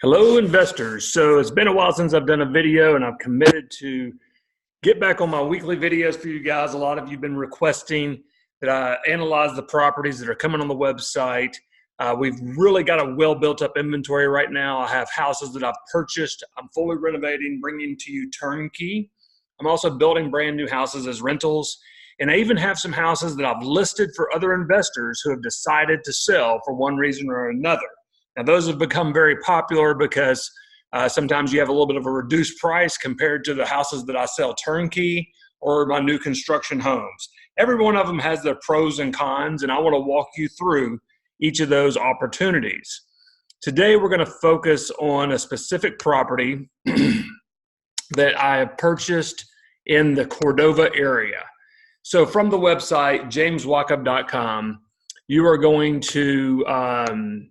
Hello, investors. So it's been a while since I've done a video, and I've committed to get back on my weekly videos for you guys. A lot of you have been requesting that I analyze the properties that are coming on the website. We've really got a well built up inventory right now. I have houses that I've purchased. I'm fully renovating, bringing to you turnkey. I'm also building brand new houses as rentals. And I even have some houses that I've listed for other investors who have decided to sell for one reason or another. Now, those have become very popular because sometimes you have a little bit of a reduced price compared to the houses that I sell turnkey or my new construction homes. Every one of them has their pros and cons, and I want to walk you through each of those opportunities. Today, we're going to focus on a specific property that I have purchased in the Cordova area. So from the website, jameswachob.com, you are going to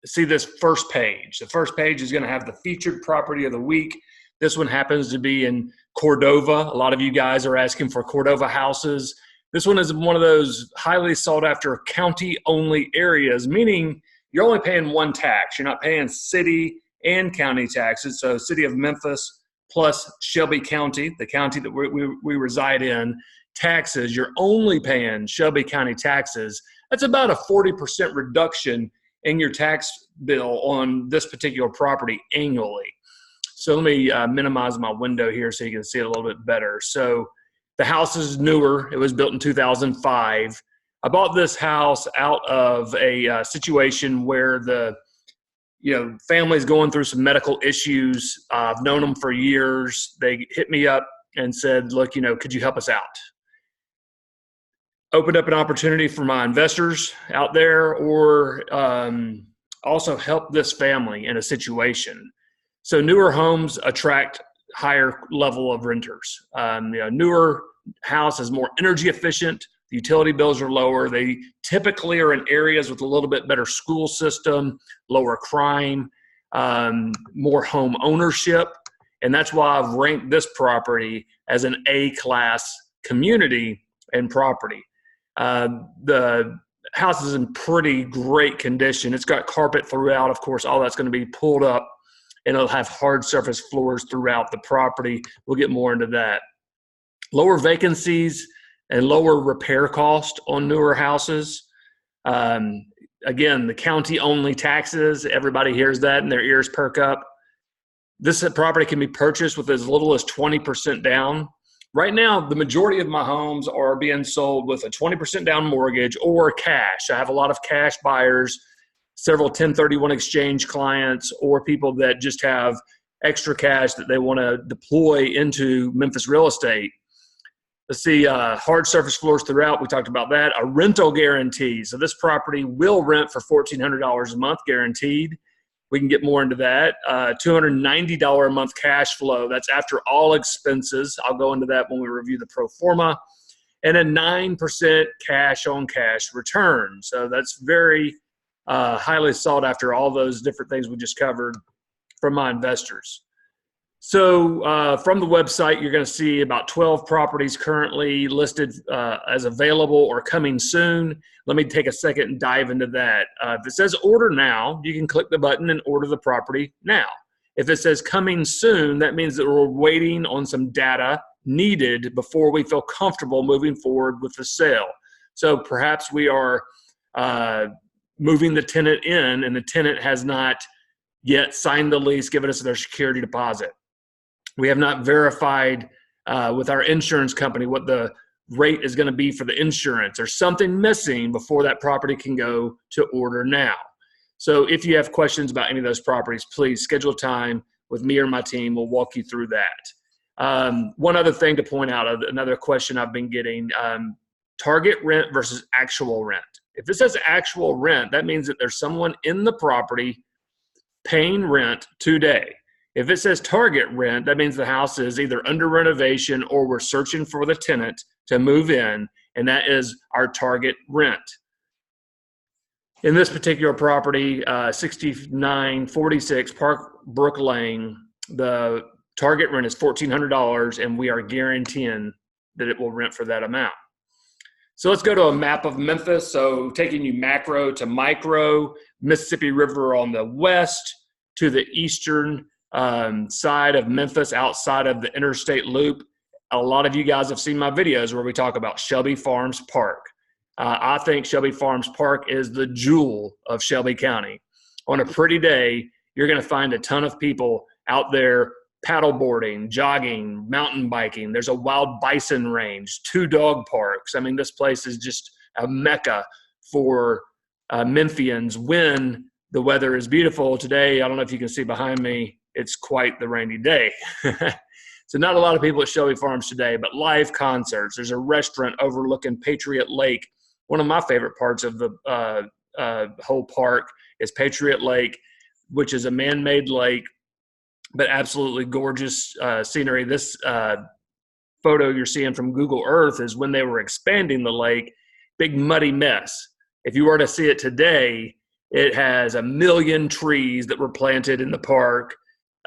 see this first page. The first page is going to have the featured property of the week. This one happens to be in Cordova. A lot of you guys are asking for Cordova houses. This one is one of those highly sought after county only areas, meaning you're only paying one tax. You're not paying city and county taxes. So city of Memphis plus Shelby County, the county that we reside in, taxes. You're only paying Shelby County taxes. That's about a 40% reduction in your tax bill on this particular property annually. So let me minimize my window here so you can see it a little bit better. So the house is newer. It was built in 2005. I bought this house out of a situation where the family's going through some medical issues. I've known them for years. They hit me up and said, look, could you help us out? Opened up an opportunity for my investors out there, or also help this family in a situation. So newer homes attract higher level of renters. Newer house is more energy efficient. The utility bills are lower. They typically are in areas with a little bit better school system, lower crime, more home ownership. And that's why I've ranked this property as an A-class community and property. The house is in pretty great condition. It's got carpet throughout. Of course, all that's going to be pulled up, and it'll have hard surface floors throughout the property. We'll get more into that. Lower vacancies and lower repair cost on newer houses. Again, the county-only taxes, everybody hears that and their ears perk up. This property can be purchased with as little as 20% down. Right now, the majority of my homes are being sold with a 20% down mortgage or cash. I have a lot of cash buyers, several 1031 exchange clients, or people that just have extra cash that they want to deploy into Memphis real estate. Let's see, hard surface floors throughout. We talked about that. A rental guarantee. So this property will rent for $1,400 a month guaranteed. We can get more into that. $290 a month cash flow. That's after all expenses. I'll go into that when we review the pro forma. And a 9% cash on cash return. So that's very highly sought after, all those different things we just covered from my investors. So from the website, you're going to see about 12 properties currently listed as available or coming soon. Let me take a second and dive into that. If it says order now, you can click the button and order the property now. If it says coming soon, that means that we're waiting on some data needed before we feel comfortable moving forward with the sale. So perhaps we are moving the tenant in and the tenant has not yet signed the lease, given us their security deposit. We have not verified with our insurance company what the rate is going to be for the insurance. There's something missing before that property can go to order now. So if you have questions about any of those properties, please schedule time with me or my team. We'll walk you through that. One other thing to point out, another question I've been getting, target rent versus actual rent. If it says actual rent, that means that there's someone in the property paying rent today. If it says target rent, that means the house is either under renovation or we're searching for the tenant to move in, and that is our target rent. In this particular property, 6946 Park Brook Lane, the target rent is $1,400, and we are guaranteeing that it will rent for that amount. So let's go to a map of Memphis. So taking you macro to micro, Mississippi River on the west, to the eastern side of Memphis, outside of the interstate loop. A lot of you guys have seen my videos where we talk about Shelby Farms Park. I think Shelby Farms Park is the jewel of Shelby County. On a pretty day, you're going to find a ton of people out there paddleboarding, jogging, mountain biking. There's a wild bison range, 2 dog parks. I mean, this place is just a mecca for Memphians when the weather is beautiful. Today, I don't know if you can see behind me, it's quite the rainy day. So not a lot of people at Shelby Farms today, but live concerts. There's a restaurant overlooking Patriot Lake. One of my favorite parts of the whole park is Patriot Lake, which is a man-made lake, but absolutely gorgeous scenery. This photo you're seeing from Google Earth is when they were expanding the lake, big muddy mess. If you were to see it today, it has 1 million trees that were planted in the park,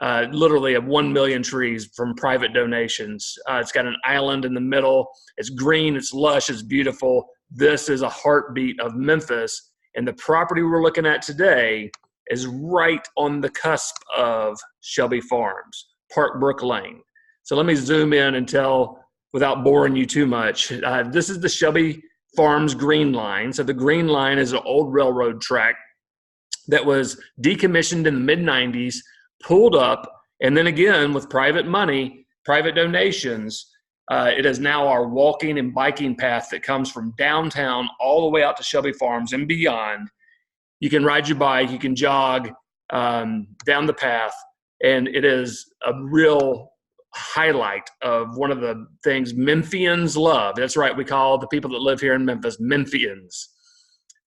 literally 1 million trees from private donations. It's got an island in the middle. It's green, it's lush, it's beautiful. This is a heartbeat of Memphis, and the property we're looking at today is right on the cusp of Shelby Farms, Park Brook Lane. So let me zoom in and tell, without boring you too much, this is the Shelby Farms Green Line. So the Green Line is an old railroad track that was decommissioned in the mid-90s, pulled up, and then again with private money, private donations, it is now our walking and biking path that comes from downtown all the way out to Shelby Farms and beyond. You can ride your bike, you can jog down the path, and it is a real highlight of one of the things Memphians love. That's right, we call the people that live here in Memphis Memphians.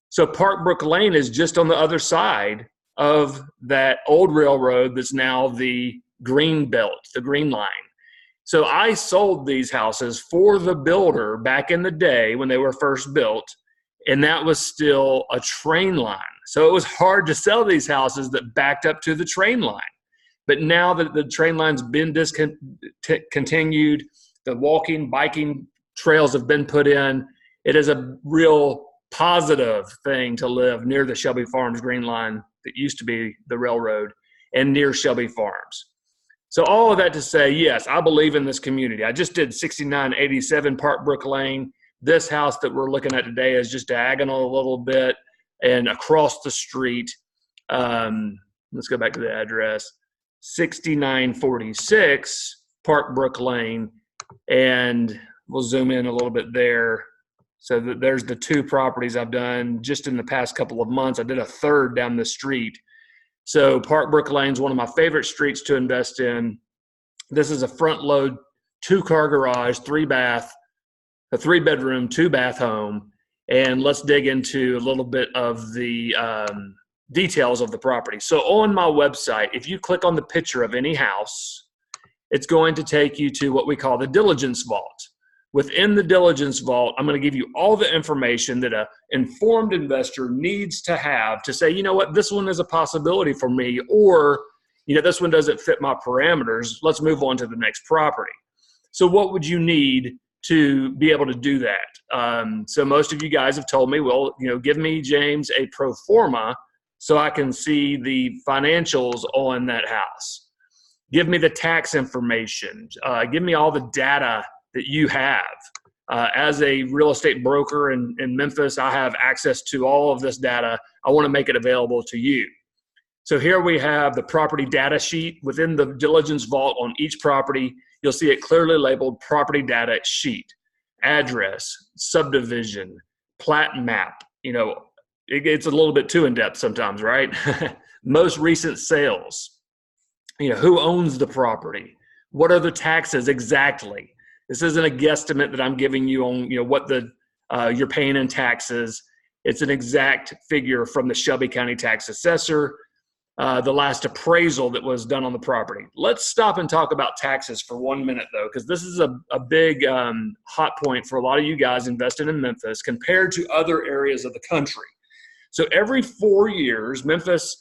So Park Brook Lane is just on the other side of that old railroad that's now the green belt, the Green Line. So I sold these houses for the builder back in the day when they were first built, and that was still a train line. So it was hard to sell these houses that backed up to the train line. But now that the train line's been discontinued, the walking, biking trails have been put in, it is a real positive thing to live near the Shelby Farms Green Line that used to be the railroad and near Shelby Farms. So all of that to say, yes, I believe in this community. I just did 6987 Park Brook Lane. This house that we're looking at today is just diagonal a little bit and across the street. Let's go back to the address. 6946 Park Brook Lane. And we'll zoom in a little bit there. So there's the 2 properties I've done just in the past couple of months. I did a third down the street. So Park Brook Lane is one of my favorite streets to invest in. This is a front load, 2-car garage, 3-bath, a 3-bedroom, 2-bath home. And let's dig into a little bit of the details of the property. So on my website, if you click on the picture of any house, it's going to take you to what we call the diligence vault. Within the diligence vault, I'm going to give you all the information that an informed investor needs to have to say, you know what, this one is a possibility for me, or, you know, this one doesn't fit my parameters. Let's move on to the next property. So what would you need to be able to do that? So most of you guys have told me, well, you know, give me, James, a pro forma so I can see the financials on that house. Give me the tax information. Give me all the data that you have. As a real estate broker in Memphis, I have access to all of this data. I want to make it available to you. So here we have the property data sheet. Within the diligence vault on each property, you'll see it clearly labeled property data sheet, address, subdivision, plat map. You know, it's a little bit too in-depth sometimes, right? Most recent sales. You know, who owns the property? What are the taxes exactly? This isn't a guesstimate that I'm giving you on, you know, what the you're paying in taxes. It's an exact figure from the Shelby County tax assessor, the last appraisal that was done on the property. Let's stop and talk about taxes for 1 minute, though, because this is a big hot point for a lot of you guys invested in Memphis compared to other areas of the country. So every 4 years, Memphis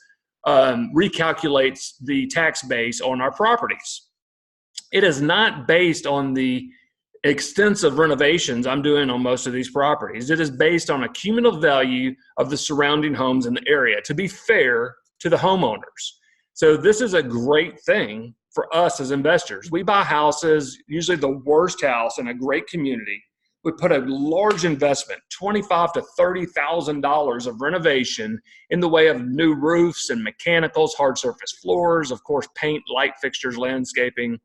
recalculates the tax base on our properties. It is not based on the extensive renovations I'm doing on most of these properties. It is based on a cumulative value of the surrounding homes in the area, to be fair to the homeowners. So this is a great thing for us as investors. We buy houses, usually the worst house in a great community. We put a large investment, $25,000 to $30,000 of renovation in the way of new roofs and mechanicals, hard surface floors, of course, paint, light fixtures, landscaping.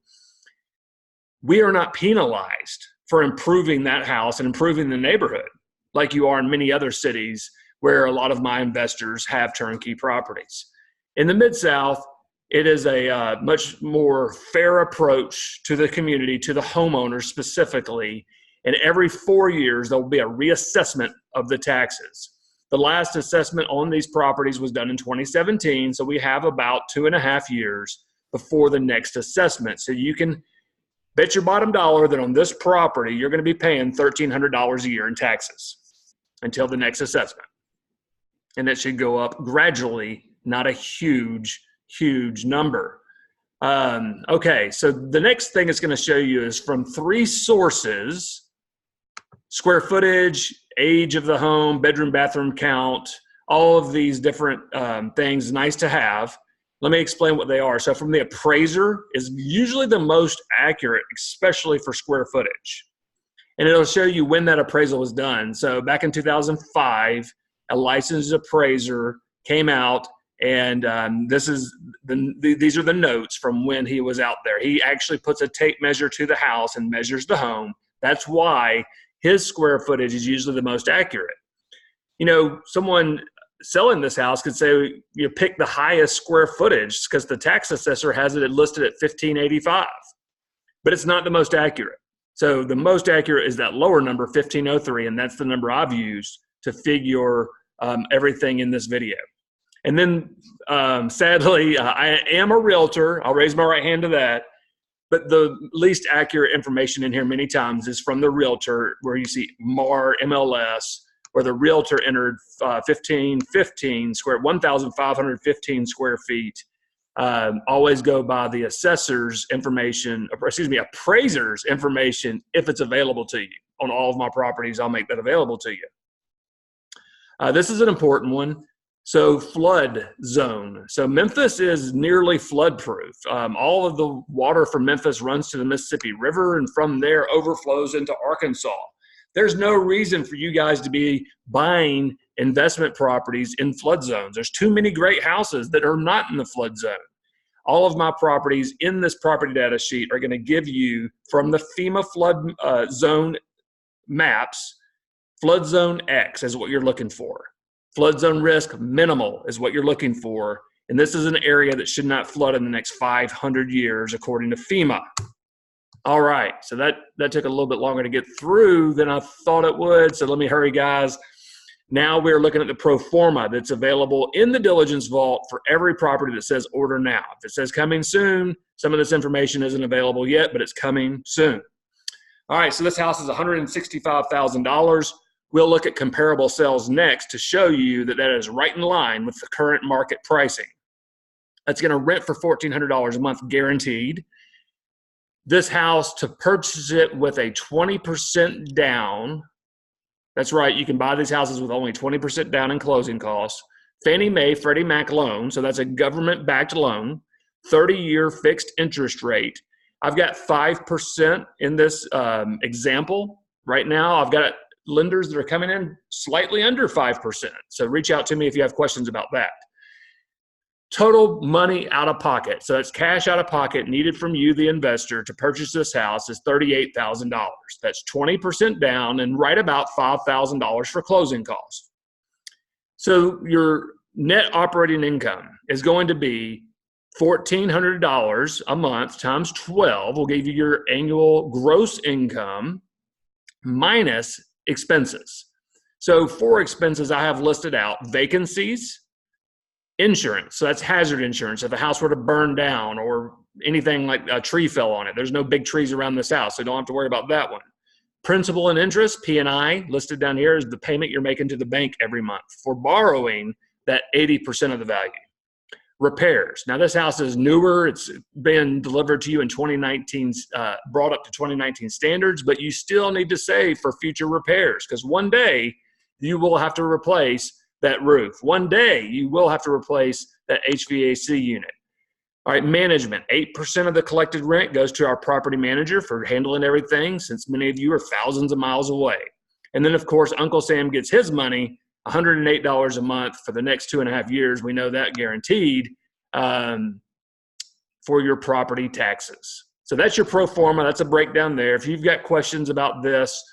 We are not penalized for improving that house and improving the neighborhood like you are in many other cities where a lot of my investors have turnkey properties. In the Mid-South, it is a much more fair approach to the community, to the homeowners specifically. And every 4 years, there will be a reassessment of the taxes. The last assessment on these properties was done in 2017, so we have about 2.5 years before the next assessment. So you can bet your bottom dollar that on this property, you're going to be paying $1,300 a year in taxes until the next assessment. And it should go up gradually, not a huge number. Okay, so the next thing it's going to show you is from 3 sources: square footage, age of the home, bedroom, bathroom count, all of these different things, nice to have. Let me explain what they are. So from the appraiser is usually the most accurate, especially for square footage. And it'll show you when that appraisal was done. So back in 2005, a licensed appraiser came out, and these are the notes from when he was out there. He actually puts a tape measure to the house and measures the home. That's why his square footage is usually the most accurate. You know, someone selling this house could say, you pick the highest square footage because the tax assessor has it listed at 1585, but it's not the most accurate. So the most accurate is that lower number, 1503, and that's the number I've used to figure everything in this video. And then sadly, I am a realtor. I'll raise my right hand to that. But the least accurate information in here many times is from the realtor, where you see MAR, MLS, where the realtor entered 1,515 square feet. Always go by the assessor's information, appraiser's information if it's available to you. On all of my properties, I'll make that available to you. This is an important one. So flood zone. So Memphis is nearly flood proof. All of the water from Memphis runs to the Mississippi River, and from there overflows into Arkansas. There's no reason for you guys to be buying investment properties in flood zones. There's too many great houses that are not in the flood zone. All of my properties in this property data sheet are going to give you, from the FEMA flood zone maps, flood zone X is what you're looking for. Flood zone risk minimal is what you're looking for. And this is an area that should not flood in the next 500 years, according to FEMA. All right, so that took a little bit longer to get through than I thought it would. So let me hurry, guys. Now we're looking at the pro forma that's available in the diligence vault for every property that says order now. If it says coming soon, some of this information isn't available yet, but it's coming soon. All right, so this house is $165,000. We'll look at comparable sales next to show you that that is right in line with the current market pricing. That's going to rent for $1,400 a month guaranteed. This house, to purchase it with a 20% down, that's right, you can buy these houses with only 20% down in closing costs. Fannie Mae, Freddie Mac loan, so that's a government-backed loan, 30-year fixed interest rate. I've got 5% in this example. Right now, I've got lenders that are coming in slightly under 5%. So reach out to me if you have questions about that. Total money out of pocket. So it's cash out of pocket needed from you, the investor, to purchase this house is $38,000. That's 20% down and right about $5,000 for closing costs. So your net operating income is going to be $1,400 a month times 12 will give you your annual gross income minus expenses. So for expenses, I have listed out vacancies, insurance. So that's hazard insurance. If a house were to burn down or anything like a tree fell on it, there's no big trees around this house, so don't have to worry about that one. Principal and interest, P&I, listed down here is the payment you're making to the bank every month for borrowing that 80% of the value. Repairs. Now this house is newer. It's been delivered to you in 2019, brought up to 2019 standards, but you still need to save for future repairs because one day you will have to replace that roof. One day you will have to replace that HVAC unit. All right, management. 8% of the collected rent goes to our property manager for handling everything, since many of you are thousands of miles away. And then, of course, Uncle Sam gets his money, $108 a month for the next 2.5 years. We know that guaranteed, for your property taxes. So that's your pro forma. That's a breakdown there. If you've got questions about this,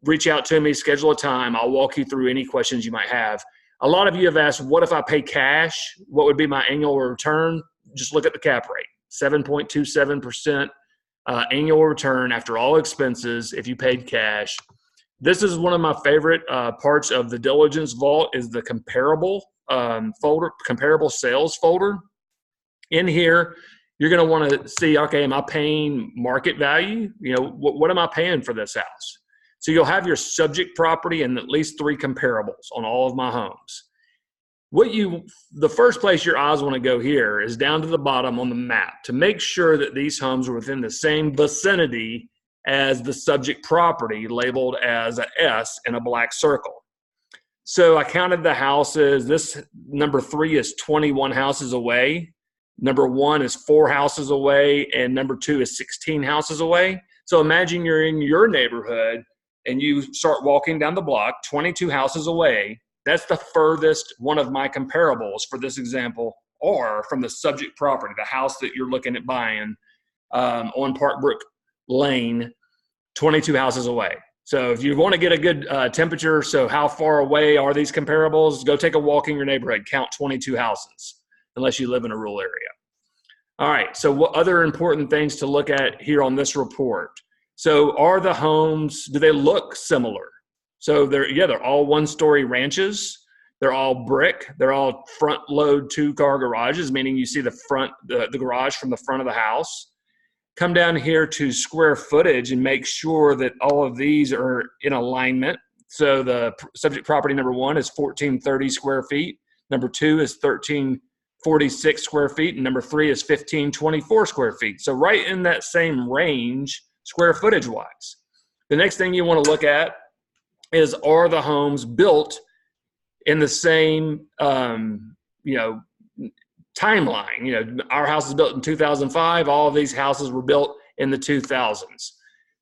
reach out to me, schedule a time. I'll walk you through any questions you might have. A lot of you have asked, what if I pay cash? What would be my annual return? Just look at the cap rate, 7.27% annual return after all expenses if you paid cash. This is one of my favorite parts of the diligence vault is the comparable folder, comparable sales folder. In here, you're going to want to see, okay, am I paying market value? You know, what am I paying for this house? So you'll have your subject property and at least 3 comparables on all of my homes. The first place your eyes want to go here is down to the bottom on the map to make sure that these homes are within the same vicinity as the subject property labeled as a S in a black circle. So I counted the houses. This number 3 is 21 houses away. Number 1 is 4 houses away, and number 2 is 16 houses away. So imagine you're in your neighborhood and you start walking down the block, 22 houses away. That's the furthest one of my comparables for this example are from the subject property, the house that you're looking at buying on Parkbrook Lane, 22 houses away. So if you want to get a good temperature, so how far away are these comparables, go take a walk in your neighborhood, count 22 houses, unless you live in a rural area. All right, so what other important things to look at here on this report? So are the homes, do they look similar? So they're all 1-story ranches. They're all brick. They're all front load 2-car garages, meaning you see the garage from the front of the house. Come down here to square footage and make sure that all of these are in alignment. So the subject property number 1 is 1,430 square feet. Number 2 is 1,346 square feet. And number 3 is 1,524 square feet. So right in that same range, square footage wise. The next thing you want to look at is, are the homes built in the same, timeline? Our house is built in 2005. All of these houses were built in the 2000s.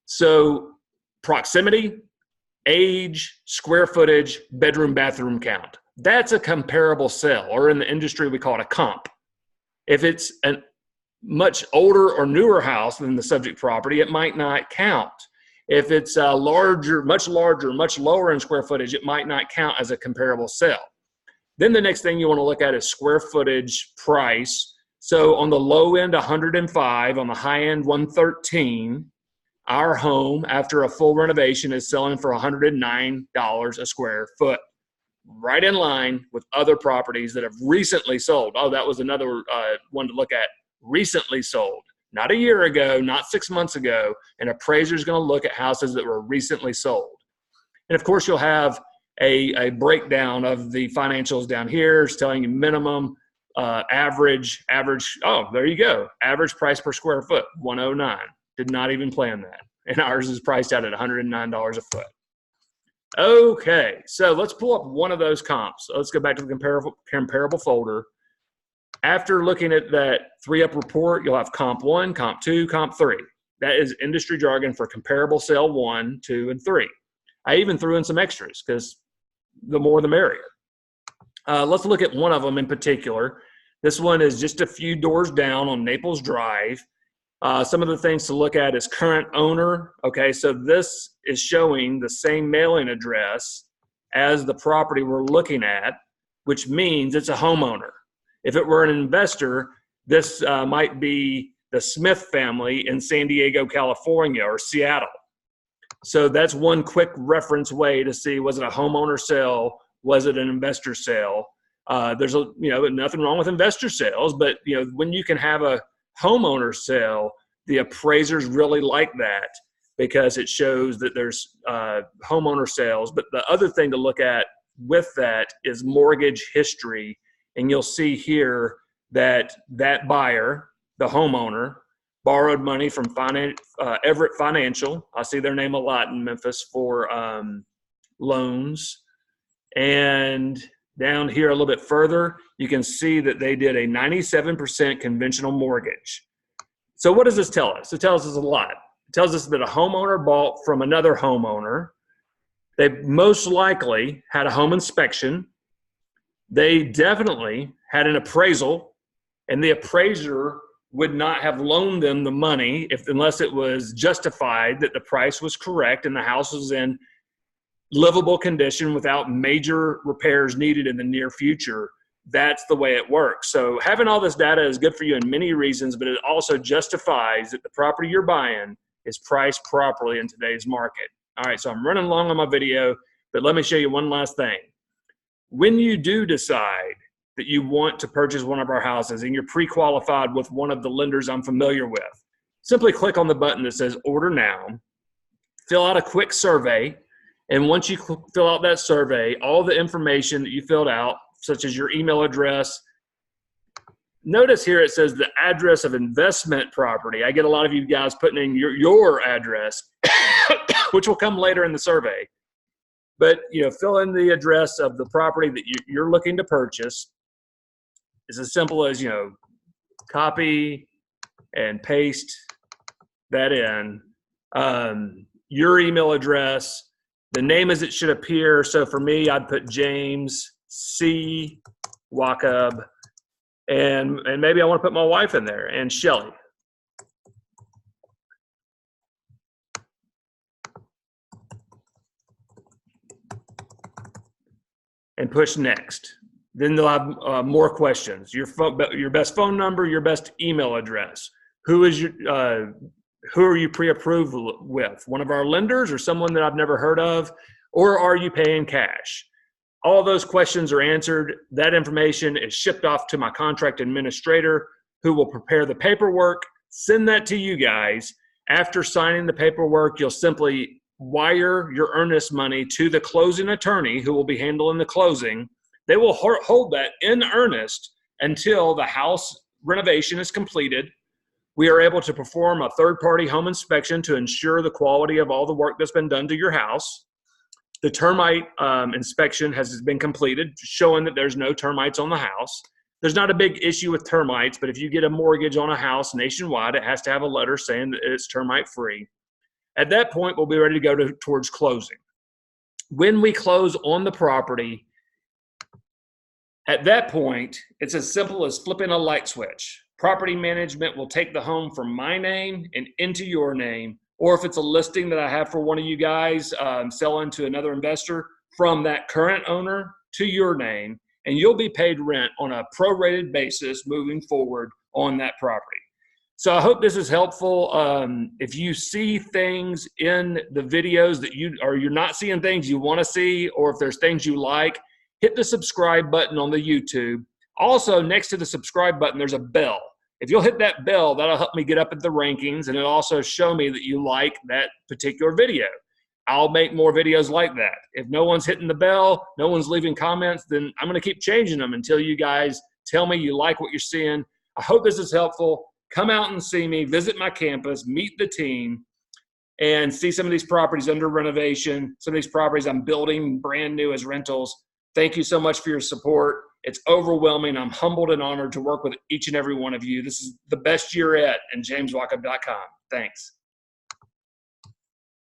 So proximity, age, square footage, bedroom, bathroom count. That's a comparable sale, or in the industry, we call it a comp. If it's a much older or newer house than the subject property, it might not count. If it's much larger, much lower in square footage, it might not count as a comparable sale. Then the next thing you want to look at is square footage price. So on the low end, 105, on the high end, 113. Our home, after a full renovation, is selling for $109 a square foot. Right in line with other properties that have recently sold. Oh, that was another one to look at. Recently sold. Not a year ago, not 6 months ago. An appraiser is going to look at houses that were recently sold. And of course, you'll have a breakdown of the financials down here. It's telling you minimum, average. Oh, there you go. Average price per square foot, 109. Did not even plan that. And ours is priced out at $109 a foot. Okay, so let's pull up one of those comps. So let's go back to the comparable folder. After looking at that 3-up report, you'll have comp 1, comp 2, comp 3. That is industry jargon for comparable sale 1, 2, and 3. I even threw in some extras because the more the merrier. Let's look at one of them in particular. This one is just a few doors down on Naples Drive. Some of the things to look at is current owner. Okay, so this is showing the same mailing address as the property we're looking at, which means it's a homeowner. If it were an investor, this might be the Smith family in San Diego, California, or Seattle. So that's one quick reference way to see, was it a homeowner sale? Was it an investor sale? There's nothing wrong with investor sales, but when you can have a homeowner sale, the appraisers really like that because it shows that there's homeowner sales. But the other thing to look at with that is mortgage history. And you'll see here that buyer, the homeowner, borrowed money from Everett Financial. I see their name a lot in Memphis for loans. And down here a little bit further, you can see that they did a 97% conventional mortgage. So what does this tell us? It tells us a lot. It tells us that a homeowner bought from another homeowner. They most likely had a home inspection. They definitely had an appraisal, and the appraiser would not have loaned them the money unless it was justified that the price was correct and the house was in livable condition without major repairs needed in the near future. That's the way it works. So having all this data is good for you in many reasons, but it also justifies that the property you're buying is priced properly in today's market. All right, so I'm running long on my video, but let me show you one last thing. When you do decide that you want to purchase one of our houses and you're pre-qualified with one of the lenders I'm familiar with, simply click on the button that says Order Now, fill out a quick survey, and once you fill out that survey, all the information that you filled out, such as your email address, notice here it says the address of investment property. I get a lot of you guys putting in your address, which will come later in the survey. But fill in the address of the property that you're looking to purchase. It's as simple as copy and paste that in. Your email address, the name as it should appear. So for me, I'd put James C. Wachob, and maybe I want to put my wife in there, and Shelly. And push next. Then they'll have more questions. Your best phone number, your best email address. Who are you pre-approved with? One of our lenders or someone that I've never heard of? Or are you paying cash? All those questions are answered. That information is shipped off to my contract administrator, who will prepare the paperwork, send that to you guys. After signing the paperwork, you'll simply wire your earnest money to the closing attorney who will be handling the closing. They will hold that in earnest until the house renovation is completed. We are able to perform a third-party home inspection to ensure the quality of all the work that's been done to your house. The termite inspection has been completed, showing that there's no termites on the house. There's not a big issue with termites, but if you get a mortgage on a house nationwide, it has to have a letter saying that it's termite-free. At that point, we'll be ready to go towards closing. When we close on the property, at that point, it's as simple as flipping a light switch. Property management will take the home from my name and into your name, or if it's a listing that I have for one of you guys selling to another investor, from that current owner to your name, and you'll be paid rent on a prorated basis moving forward on that property. So I hope this is helpful. If you see things in the videos that you're not seeing things you want to see, or if there's things you like, hit the subscribe button on the YouTube. Also, next to the subscribe button, there's a bell. If you'll hit that bell, that'll help me get up at the rankings, and it'll also show me that you like that particular video. I'll make more videos like that. If no one's hitting the bell, no one's leaving comments, then I'm going to keep changing them until you guys tell me you like what you're seeing. I hope this is helpful. Come out and see me, visit my campus, meet the team, and see some of these properties under renovation, some of these properties I'm building brand new as rentals. Thank you so much for your support. It's overwhelming. I'm humbled and honored to work with each and every one of you. This is the best year at, and JamesWachob.com. Thanks.